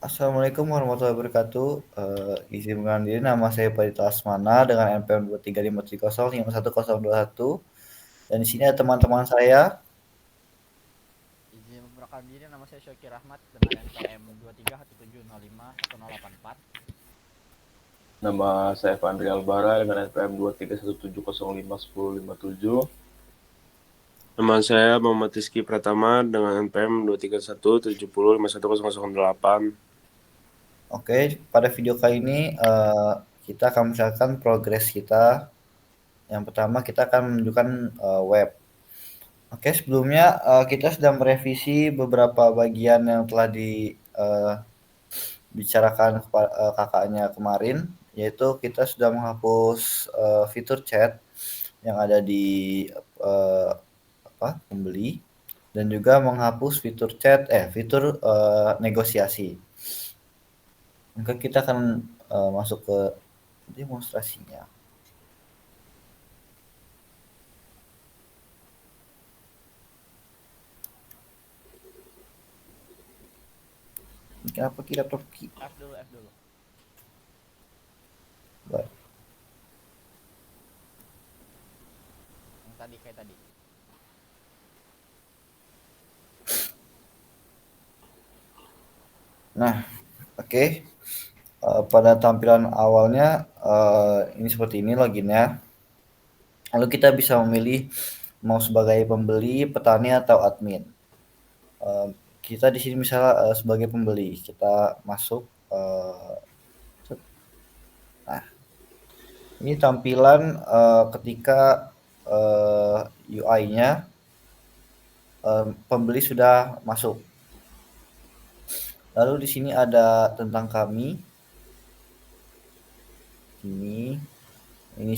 Assalamualaikum warahmatullahi wabarakatuh. Izin mengenalkan diri, nama saya Pradita Asmana dengan NPM 235305101. Dan di sini ada teman-teman saya. Izin memperkenalkan diri, nama saya Syokir Rahmat dengan NPM 2317051084. Nama saya Fandri Albara dengan NPM 2317051051057. Nama saya Muhammad Rizky Pratama dengan NPM 23170510008. Oke, pada video kali ini kita akan misalkan progres kita. Yang pertama kita akan menunjukkan web. Oke, sebelumnya kita sudah merevisi beberapa bagian yang telah dibicarakan kakaknya kemarin, yaitu kita sudah menghapus fitur chat yang ada di pembeli, dan juga menghapus fitur negosiasi. Maka kita akan masuk ke demonstrasinya. Kenapa kita pergi? F dulu. Baik. Yang tadi kayak tadi. Nah, oke. Pada tampilan awalnya ini seperti ini loginnya. Lalu kita bisa memilih mau sebagai pembeli, petani, atau admin. Kita di sini misalnya sebagai pembeli, kita masuk. Nah, ini tampilan ketika UI-nya pembeli sudah masuk. Lalu di sini ada tentang kami. Ini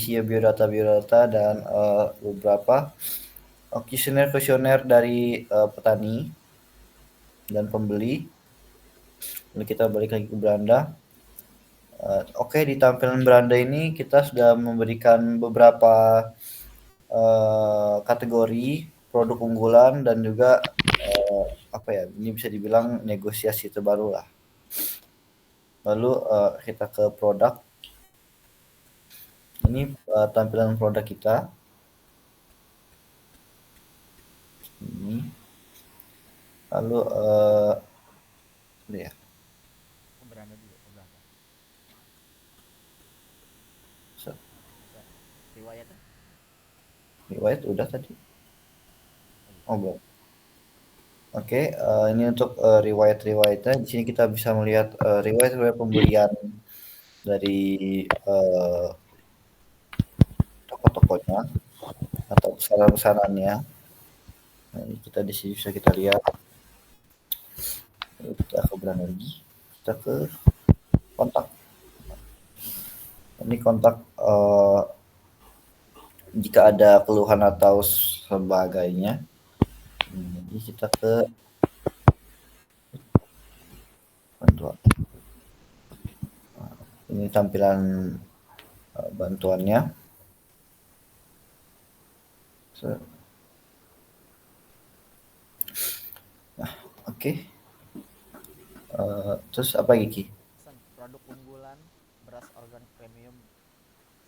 sih biodata dan beberapa kuesioner dari petani dan pembeli. Lalu kita balik lagi ke beranda. Oke, di tampilan beranda ini kita sudah memberikan beberapa kategori produk unggulan dan juga ini bisa dibilang negosiasi terbaru lah. Lalu kita ke produk. Ini tampilan produk kita. Ini. Lalu ya. Beranda dulu, beranda. Riwayatnya? Riwayat udah tadi. Oh belum. Oke, ini untuk riwayatnya. Di sini kita bisa melihat riwayat pembelian dari toko-tokonya atau pesanan-pesanannya. Nah, ini kita di sini bisa kita lihat. Lalu kita ke beranda lagi. Kita ke kontak. Ini kontak jika ada keluhan atau sebagainya. Jadi kita ke bantuan. Ini tampilan bantuannya. Nah, oke. Terus apa lagi? Produk unggulan beras organik premium,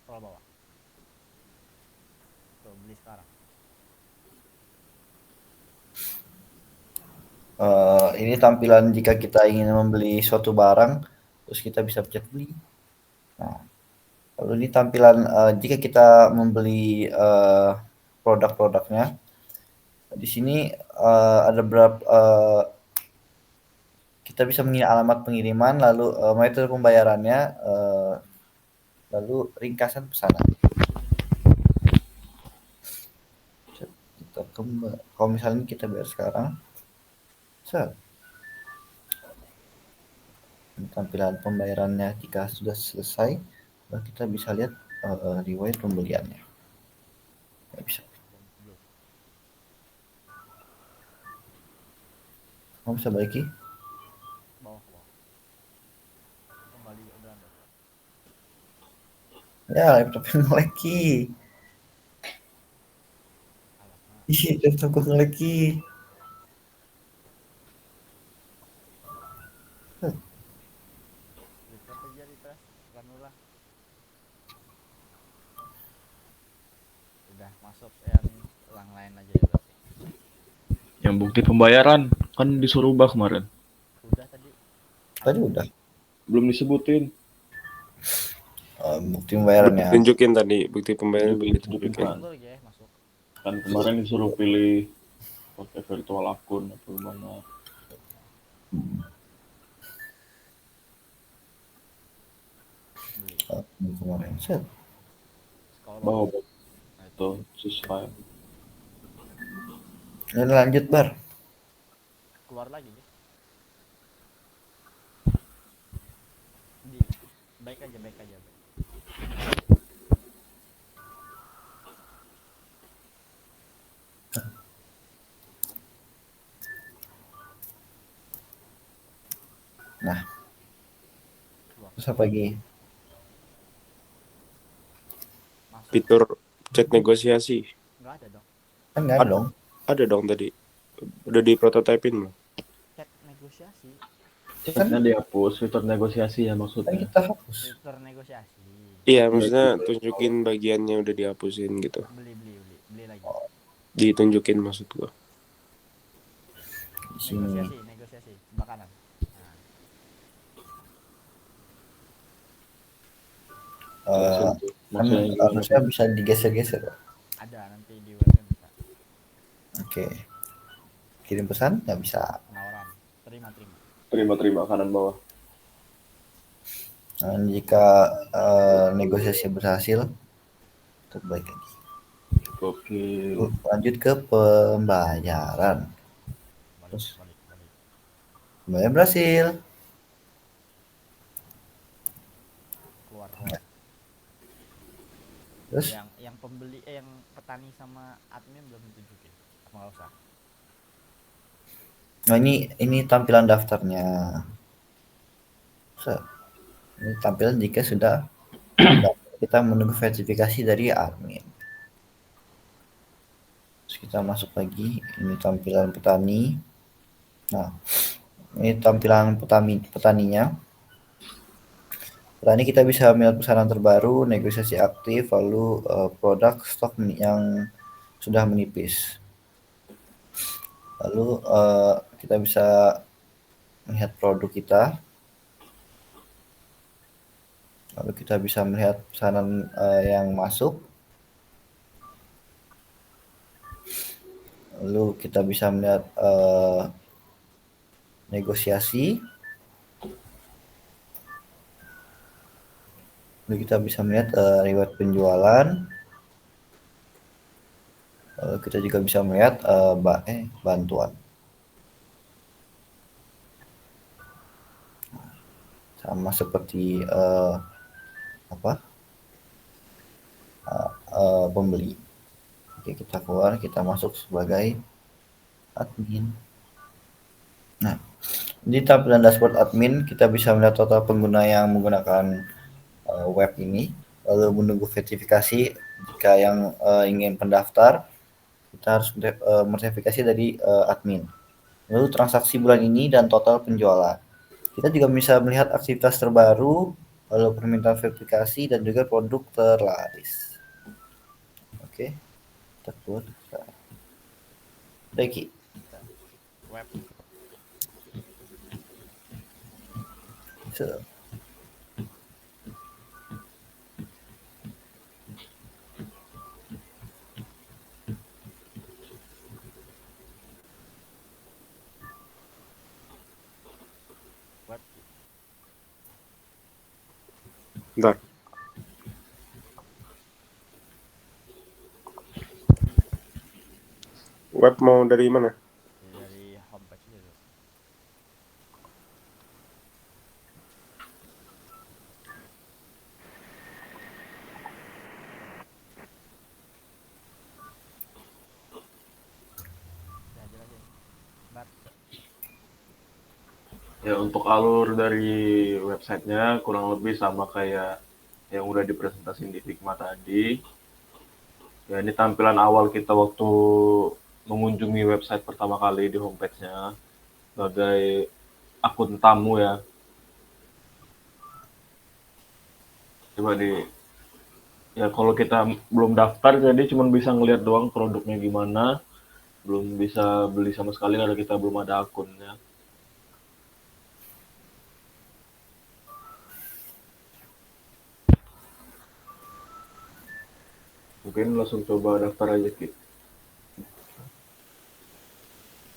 scroll bawah. Tuh, beli sekarang. Ini tampilan jika kita ingin membeli suatu barang, terus kita bisa pencet beli. Nah, lalu ini tampilan jika kita membeli produk-produknya. Di sini ada beberapa kita bisa mengingat alamat pengiriman, lalu metode pembayarannya, lalu ringkasan pesanan. Kita kalau misalnya kita bayar sekarang, tampilan pembayarannya jika sudah selesai, kita bisa lihat riwayat pembeliannya. Nggak bisa. Kamu bisa balik lagi? Bawah. Kembali ke beranda. Ya, laptopnya nge-lagi. Ih, laptopku nge-lagi. masukkan dulu lah. Udah masuk yang lain aja ya berarti. Yang bukti pembayaran kan disuruh ubah kemarin. Udah tadi. Tadi udah. Belum disebutin. Bukti pembayarannya. Tunjukin tadi bukti pembayaran belum Tunjukin, ditunjukin. tunjukin. Tunggu lagi ya masuk. Kan kemarin disuruh pilih pakai virtual akun atau gimana. Beli. Kemarin set. Scroll Bawa bawah. Nah, itu. tuh siswa. Ini lanjut Bar. Keluar lagi ya. Di baik aja. Baik. Nah, Keluar. terus apa lagi? Masuk. Fitur chat negosiasi. Nggak ada dong. Kan nggak ada dong. Ada dong tadi. Udah di prototypein belum? Chat negosiasi. Chatnya dihapus, fitur negosiasi ya Kan maksudnya. kita hapus. Fitur negosiasi. Iya, maksudnya tunjukin bagiannya udah dihapusin gitu. Beli lagi. Ditunjukin maksud gua. Di sini. Negosiasi sebelah kanan. Nah, Kan Maksudnya gimana? harusnya bisa digeser-geser. ada nanti di webnya bisa. Oke. Kirim pesan nggak bisa. Penawaran. Terima kanan bawah. Nah, jika negosiasi berhasil, terbaik lagi. Oke. Lanjut ke pembayaran. Terus Balik. pembayaran berhasil. Keluar. Terus Yang pembeli yang petani sama admin belum ditunjukin. Apa nggak usah? nah ini tampilan daftarnya. Ini tampilan jika sudah kita menunggu verifikasi dari admin. Terus kita masuk lagi, ini tampilan petani. Nah, ini tampilan petaninya. Petani kita bisa melihat pesanan terbaru, negosiasi aktif, lalu produk stok yang sudah menipis. Lalu kita bisa melihat produk kita. Lalu kita bisa melihat pesanan yang masuk. Lalu kita bisa melihat negosiasi. Lalu kita bisa melihat reward penjualan. Lalu kita juga bisa melihat bantuan. Sama seperti pembeli. Oke, kita keluar, kita masuk sebagai admin. Nah, di tampilan dashboard admin kita bisa melihat total pengguna yang menggunakan web ini, lalu menunggu verifikasi. Jika yang ingin pendaftar, kita harus verifikasi dari admin. Lalu transaksi bulan ini dan total penjualan. Kita juga bisa melihat aktivitas terbaru, lalu permintaan verifikasi dan juga produk terlaris. Oke, kita keluar. Deki. Web. So. Web. Bentar. Web mau dari mana? Dari homepage dulu. Ya untuk alur dari websitenya kurang lebih sama kayak yang udah dipresentasiin di Figma tadi. Ya ini tampilan awal kita waktu mengunjungi website pertama kali di homepage-nya sebagai akun tamu ya. Coba ya kalau kita belum daftar jadi cuma bisa ngelihat doang produknya gimana, belum bisa beli sama sekali karena kita belum ada akunnya. Mungkin langsung coba daftar aja, Ki.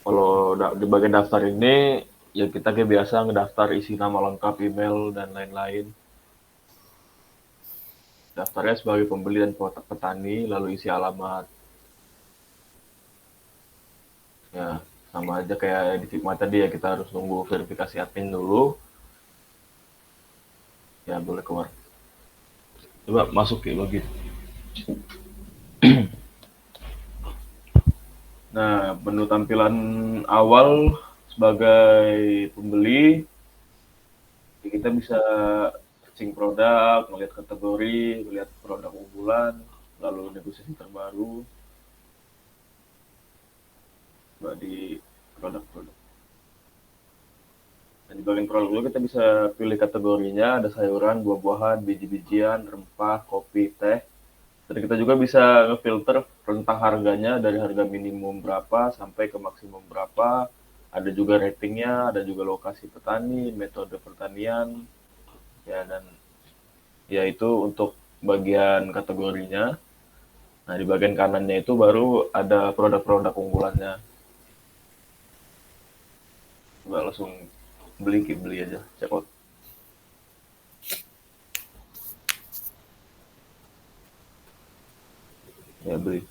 Kalau di bagian daftar ini, ya kita kayak biasa ngedaftar isi nama lengkap, email, dan lain-lain. Daftarnya sebagai pembeli dan petani, lalu isi alamat. Ya, sama aja kayak di Figma tadi ya, kita harus nunggu verifikasi admin dulu. Ya, boleh keluar. Coba masuk ke login. Nah, menu tampilan awal sebagai pembeli, ya kita bisa searching produk, melihat kategori, melihat produk unggulan, lalu negosiasi terbaru, coba di produk-produk. Nah, di bagian produk dulu kita bisa pilih kategorinya, ada sayuran, buah-buahan, biji-bijian, rempah, kopi, teh. Dan kita juga bisa ngefilter rentang harganya dari harga minimum berapa sampai ke maksimum berapa. Ada juga ratingnya, ada juga lokasi petani, metode pertanian, ya dan ya itu untuk bagian kategorinya. Nah di bagian kanannya itu baru ada produk-produk unggulannya. Coba langsung beli aja, check out. Ya beli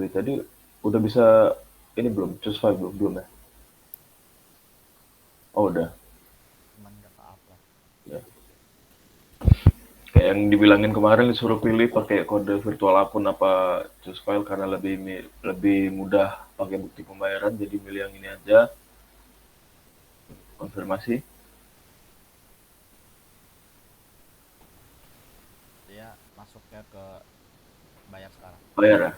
tadi udah bisa ini belum choose file belum ya? Oh udah Cuman nggak ke-upload. ya. Kayak yang dibilangin kemarin disuruh pilih pakai kode virtual akun apa choose file karena lebih mudah pakai bukti pembayaran, jadi milih yang ini aja. Konfirmasi. Dia masuknya ke bayar sekarang. Bayar ya.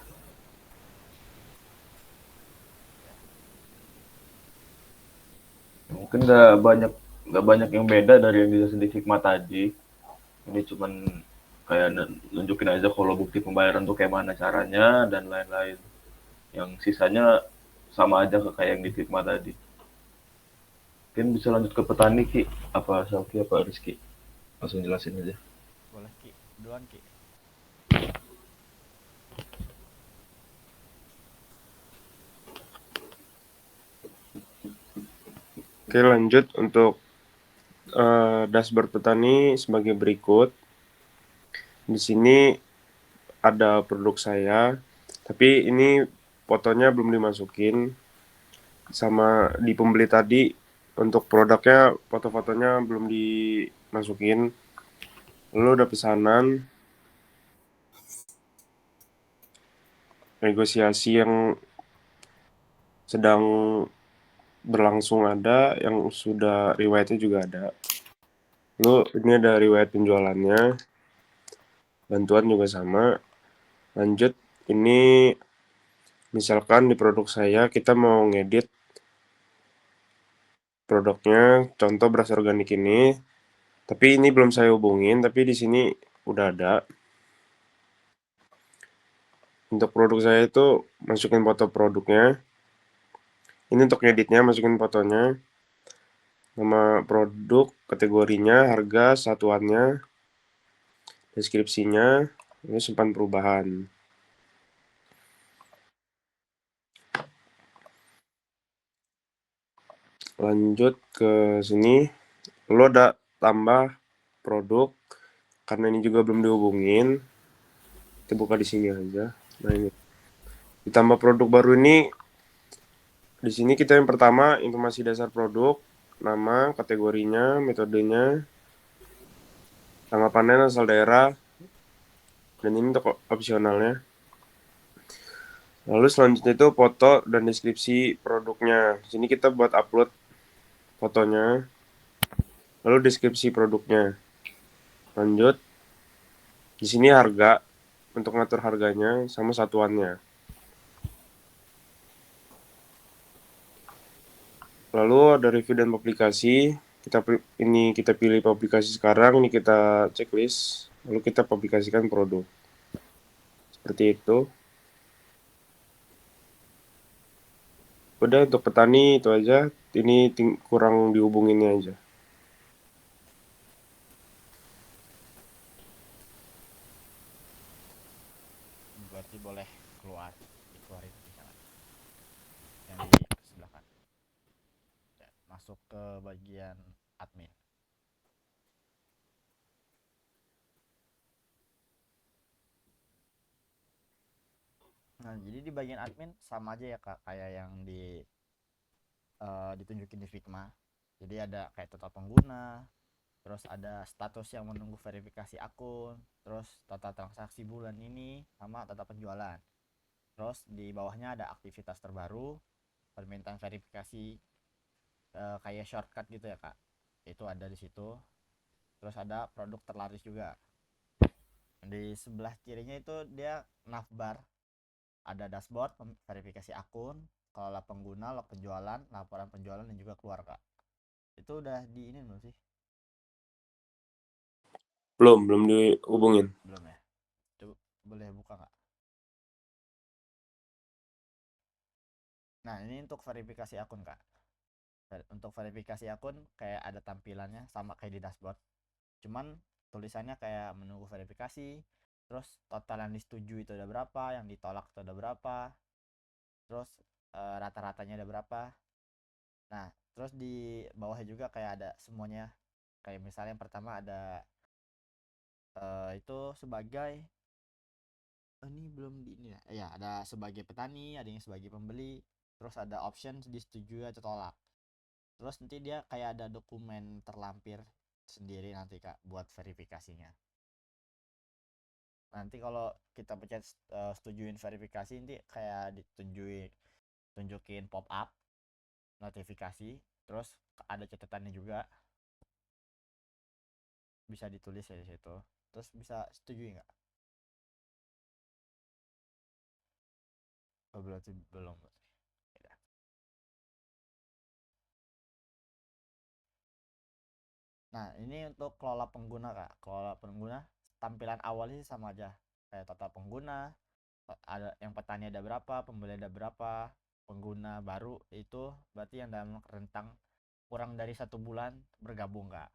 Mungkin nggak banyak yang beda dari yang dijelasin di Figma tadi. Ini cuman kayak nunjukin aja kalau bukti pembayaran tuh kayak mana caranya dan lain-lain. Yang sisanya sama aja kayak yang di Figma tadi. Mungkin bisa lanjut ke petani, Ki. Apa Sauki apa Rizky? Langsung jelasin aja. Boleh Ki, duluan Ki. Oke, lanjut untuk dashboard petani sebagai berikut. Di sini ada produk saya, tapi ini fotonya belum dimasukin. Sama di pembeli tadi, untuk produknya foto-fotonya belum dimasukin. Lalu ada pesanan, negosiasi yang sedang berlangsung ada, yang sudah riwayatnya juga ada. Lalu ini ada riwayat penjualannya, bantuan juga sama. Lanjut, ini misalkan di produk saya kita mau ngedit produknya, contoh beras organik ini, tapi ini belum saya hubungin, tapi di sini udah ada. Untuk produk saya itu masukin foto produknya. Ini untuk ngeditnya, masukin fotonya, nama produk, kategorinya, harga, satuannya, deskripsinya, ini simpan perubahan. Lanjut ke sini, lo ada tambah produk, karena ini juga belum dihubungin, kita buka di sini aja. Nah ini, ditambah produk baru ini, di sini kita yang pertama informasi dasar produk, nama, kategorinya, metodenya, tanggal panen asal daerah, dan ini untuk opsionalnya. Lalu selanjutnya itu foto dan deskripsi produknya. Di sini kita buat upload fotonya, lalu deskripsi produknya. Lanjut, di sini harga untuk ngatur harganya sama satuannya. Lalu ada review dan publikasi. Kita pilih publikasi sekarang, ini kita checklist, lalu kita publikasikan produk. Seperti itu. Udah untuk petani itu aja. Ini kurang dihubunginnya aja. Berarti boleh dikeluarin bisa nggak? Yang di sebelah kan. Ya, masuk ke bagian admin. Nah, jadi di bagian admin sama aja ya Kak, kayak yang ditunjukin di Figma. Jadi ada kayak total pengguna, terus ada status yang menunggu verifikasi akun, terus total transaksi bulan ini, sama total penjualan. Terus di bawahnya ada aktivitas terbaru, permintaan verifikasi kayak shortcut gitu ya Kak. Itu ada di situ. Terus ada produk terlaris juga. Di sebelah kirinya itu dia navbar, ada dashboard, verifikasi akun, kelola pengguna, log penjualan, laporan penjualan dan juga keluar Kak. Itu udah di ini belum sih? Belum dihubungin. Belum ya? Coba boleh buka nggak? Nah, ini untuk verifikasi akun Kak. Untuk verifikasi akun kayak ada tampilannya sama kayak di dashboard. Cuman tulisannya kayak menunggu verifikasi, terus total yang disetujui itu ada berapa, yang ditolak itu ada berapa, terus rata-ratanya ada berapa. Nah, terus di bawahnya juga kayak ada semuanya. Kayak misalnya yang pertama ada itu sebagai ini belum di ini ya. Ya, ada sebagai petani, ada yang sebagai pembeli, terus ada option disetujui atau tolak. Terus nanti dia kayak ada dokumen terlampir sendiri nanti Kak buat verifikasinya. Nanti kalau kita pencet setujuin verifikasi nanti kayak tunjukin pop up notifikasi, terus ada catatannya juga, bisa ditulis ya di situ. Terus bisa setuju nggak? Oh, berarti belum. Ya. Nah, ini untuk kelola pengguna Kak. Kelola pengguna tampilan awalnya sih sama aja. Kayak total pengguna, ada yang petani ada berapa, pembeli ada berapa, pengguna baru itu berarti yang dalam rentang kurang dari 1 bulan bergabung Kak.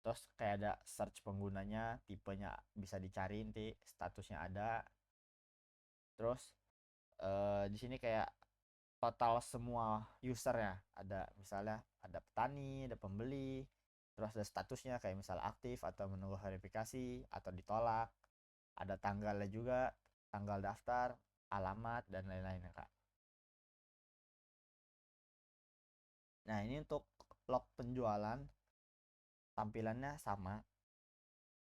Terus kayak ada search penggunanya, tipenya bisa dicari nanti, statusnya ada. Terus di sini kayak total semua user ya, ada misalnya ada petani, ada pembeli, terus ada statusnya kayak misalnya aktif atau menunggu verifikasi atau ditolak, ada tanggalnya juga, tanggal daftar, alamat dan lain-lain ya Kak. Nah, ini untuk log penjualan tampilannya sama,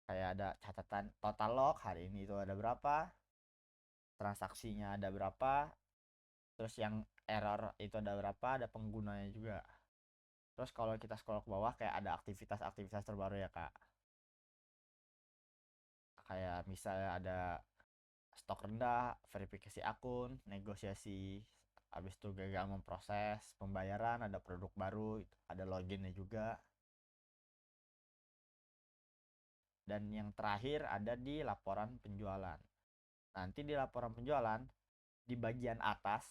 kayak ada catatan total log hari ini itu ada berapa, transaksinya ada berapa, terus yang error itu ada berapa, ada penggunanya juga. Terus kalau kita scroll ke bawah kayak ada aktivitas-aktivitas terbaru ya Kak. Kayak misalnya ada stok rendah, verifikasi akun, negosiasi, habis itu gagal memproses pembayaran, ada produk baru, ada loginnya juga. Dan yang terakhir ada di laporan penjualan. Nanti di laporan penjualan di bagian atas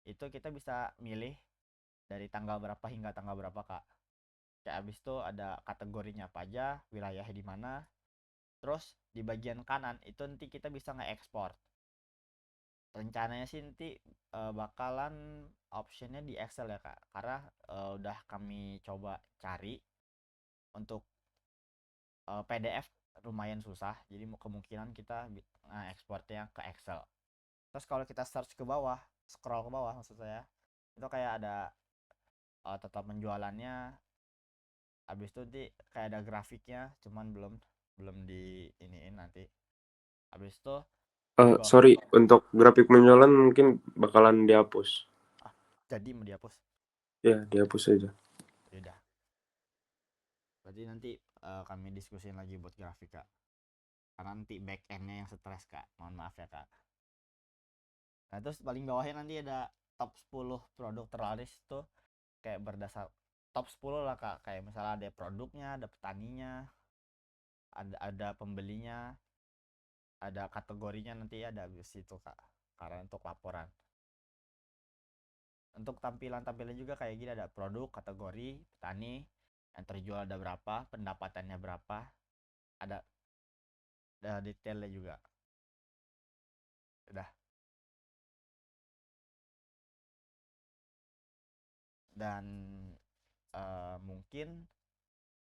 itu kita bisa milih dari tanggal berapa hingga tanggal berapa Kak. Kayak abis itu ada kategorinya apa aja, wilayah di mana. Terus di bagian kanan itu nanti kita bisa nge-export. Rencananya sih nanti bakalan optionnya di Excel ya Kak. Karena udah kami coba cari untuk PDF lumayan susah. Jadi kemungkinan kita nge-exportnya ke Excel. Terus kalau kita search ke bawah, scroll ke bawah maksud saya, itu kayak ada total penjualannya. Habis itu nanti kayak ada grafiknya, cuman belum belum di iniin nanti. Habis itu di bawah. Sorry, untuk grafik penjualan mungkin bakalan dihapus. Jadi mau dihapus. Ya, dihapus aja. Ya udah. Berarti nanti kami diskusin lagi buat grafik Kak. Karena nanti back endnya yang stres Kak. Mohon maaf ya Kak. Nah, terus paling bawahnya nanti ada top 10 produk terlaris tuh kayak top 10 lah Kak, kayak misalnya ada produknya, ada petaninya, ada pembelinya, ada kategorinya, nanti ada di situ Kak. Karena untuk laporan. Untuk tampilan-tampilan juga kayak gini, ada produk, kategori, petani, yang terjual ada berapa, pendapatannya berapa, ada detailnya juga. Udah. Dan mungkin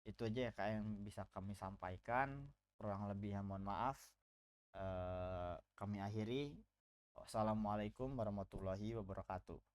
itu aja ya Kak yang bisa kami sampaikan. Kurang lebihnya mohon maaf. Kami akhiri. Wassalamualaikum warahmatullahi wabarakatuh.